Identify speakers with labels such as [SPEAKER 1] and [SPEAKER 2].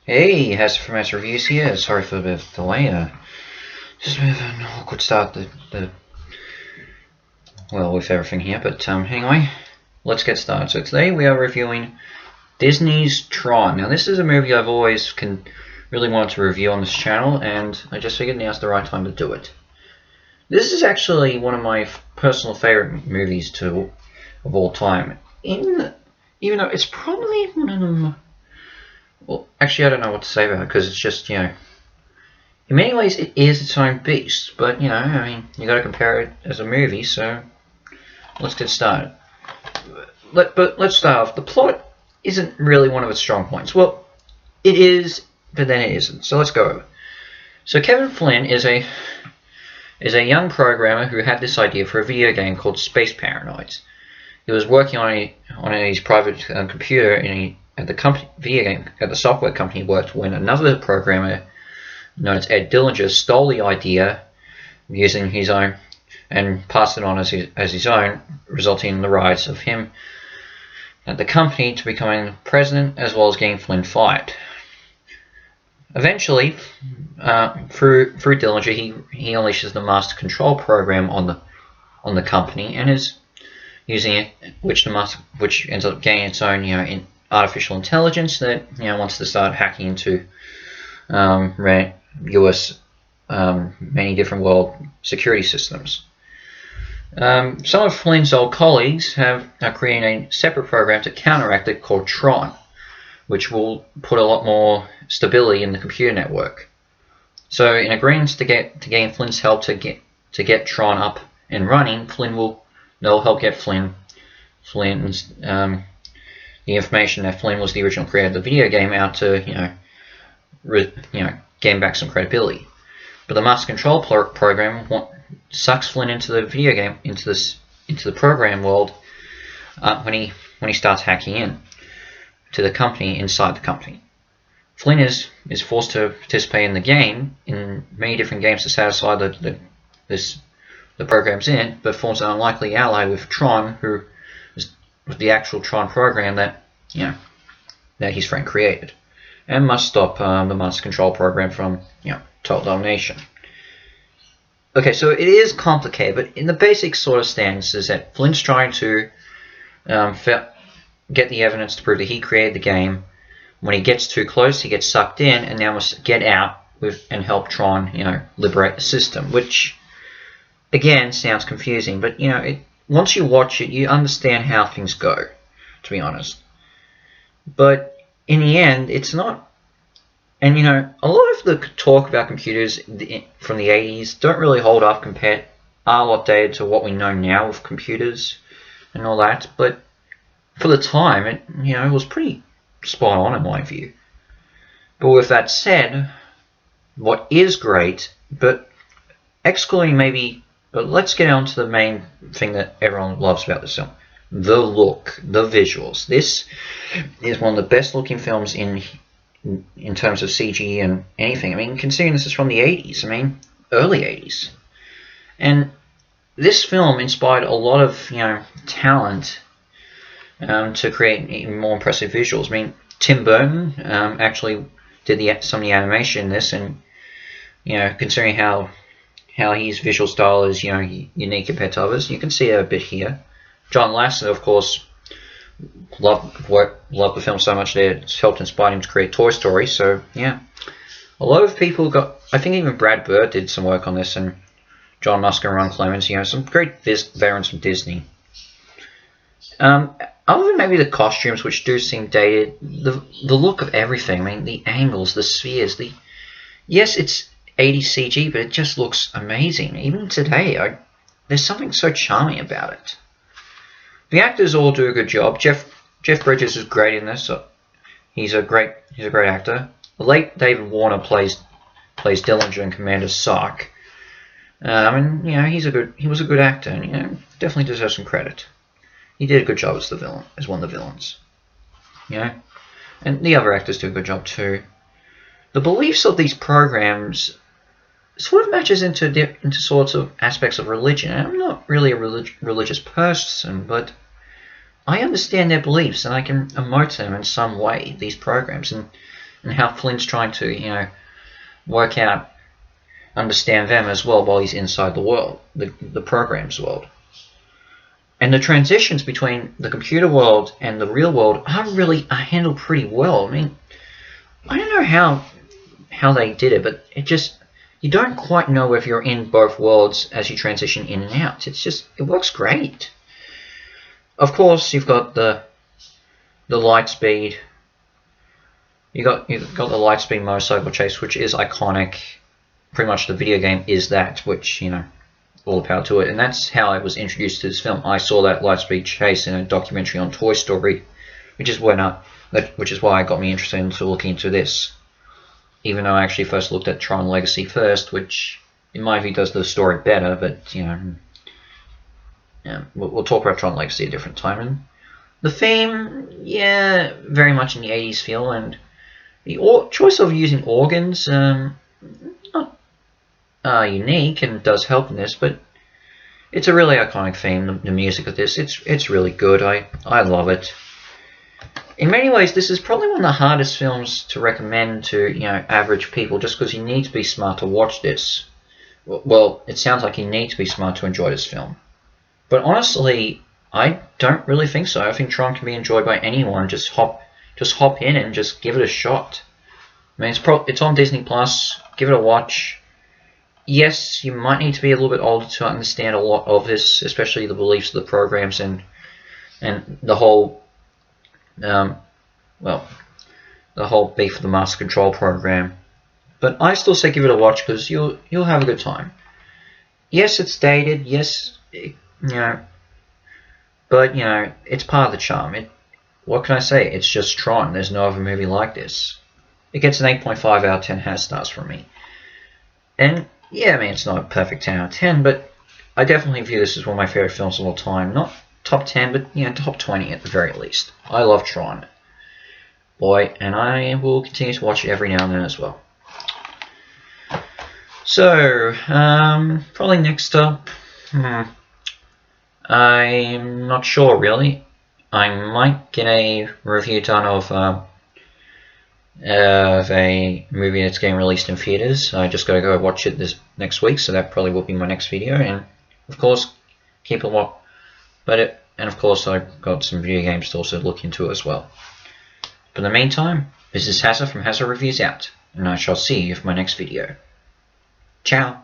[SPEAKER 1] Hey, Hester from Master Reviews here. Sorry for the bit of delay. Just a bit of an awkward start with everything here. But anyway, let's get started. So today we are reviewing Disney's Tron. Now this is a movie I've always really wanted to review on this channel, and I just figured now's the right time to do it. This is actually one of my personal favorite movies of all time. Even though it's probably one of them. Well, actually, I don't know what to say about it because it's just, in many ways it is its own beast. But, I mean, you got to compare it as a movie, so let's get started. But let's start off. The plot isn't really one of its strong points. Well, it is, but then it isn't. So let's go over. So Kevin Flynn is a young programmer who had this idea for a video game called Space Paranoids. He was working on his private computer at the software company he worked when another programmer known as Ed Dillinger stole the idea using his own and passed it on as his own, resulting in the rise of him at the company to becoming president as well as getting Flynn fired. Eventually, through Dillinger, he unleashes the master control program on the company and is using it, which ends up getting its own artificial intelligence that wants to start hacking into US many different world security systems. Some of Flynn's old colleagues are creating a separate program to counteract it called Tron, which will put a lot more stability in the computer network. So, in agreement to gain Flynn's help to get Tron up and running, they'll help get Flynn's the information that Flynn was the original creator of the video game out to gain back some credibility. But the master control program sucks Flynn into the video game into the program world when he starts hacking in to the company inside the company. Flynn is forced to participate in the game in many different games to satisfy the program's in, but forms an unlikely ally with Tron, who was the actual Tron program that his friend created, and must stop the master control program from total domination. Okay, so it is complicated, but in the basic sort of stance is that Flynn's trying to get the evidence to prove that he created the game. When he gets too close, he gets sucked in, and now must get out and help Tron, liberate the system. Which, again, sounds confusing, but once you watch it, you understand how things go. To be honest, but in the end, it's not. And a lot of the talk about computers from the 80s don't really hold up are updated to what we know now of computers and all that. But for the time, it was pretty spot on in my view. But with that said, what is great, but excluding but let's get on to the main thing that everyone loves about this film. The look, the visuals. This is one of the best looking films in terms of CG and anything. I mean, considering this is from the 80s, early 80s. And this film inspired a lot of, talent to create even more impressive visuals. Tim Burton actually did some of the animation in this, and, considering how his visual style is, unique compared to others, you can see it a bit here. John Lasseter, of course, loved the film so much that it's helped inspire him to create Toy Story. So yeah, a lot of people I think even Brad Bird did some work on this, and John Musker and Ron Clements. Some great veterans from Disney. Other than maybe the costumes, which do seem dated, the look of everything. The angles, the spheres. Yes, it's 80s CG, but it just looks amazing. Even today, there's something so charming about it. The actors all do a good job. Jeff Bridges is great in this. He's a great actor. The late David Warner plays Dillinger in Commander Sark. He was a good actor, and definitely deserves some credit. He did a good job as one of the villains. And the other actors do a good job too. The beliefs of these programs sort of matches into sorts of aspects of religion. And I'm not really a religious person, but I understand their beliefs and I can emote them in some way, these programs. And and how Flint's trying to, work out, understand them as well while he's inside the world, the program's world. And the transitions between the computer world and the real world are handled pretty well. I mean, I don't know how they did it, but you don't quite know if you're in both worlds as you transition in and out. It works great. Of course, you've got the light speed. You've got the Lightspeed motorcycle chase, which is iconic. Pretty much the video game is that, which, all the power to it. And that's how I was introduced to this film. I saw that Lightspeed chase in a documentary on Toy Story, which is why it got me interested into looking into this. Even though I actually first looked at Tron Legacy first, which in my view does the story better, but we'll talk about Tron Legacy a different time. And the theme, very much in the 80s feel, and the choice of using organs, not unique and does help in this, but it's a really iconic theme. The music of this, it's really good. I love it. In many ways, this is probably one of the hardest films to recommend to average people, just because you need to be smart to watch this. Well, it sounds like you need to be smart to enjoy this film, but honestly, I don't really think so. I think Tron can be enjoyed by anyone. Just hop in and just give it a shot. I mean, it's on Disney Plus. Give it a watch. Yes, you might need to be a little bit older to understand a lot of this, especially the beliefs of the programs and the whole the whole beef of the Master Control program. But I still say give it a watch because you'll have a good time. Yes, it's dated. Yes, but it's part of the charm. What can I say? It's just Tron. There's no other movie like this. It gets an 8.5 out of 10 has stars from me. And yeah, I mean, it's not a perfect 10 out of 10, but I definitely view this as one of my favorite films of all time. Not top 10, but top 20 at the very least. I love Tron, boy, and I will continue to watch it every now and then as well. So, probably next up, I'm not sure really. I might get a review done of a movie that's getting released in theaters. I just gotta go watch it this next week, so that probably will be my next video. And of course, keep it what. And of course, I've got some video games to also look into as well. But in the meantime, this is Hazza from Hazza Reviews out, and I shall see you for my next video. Ciao!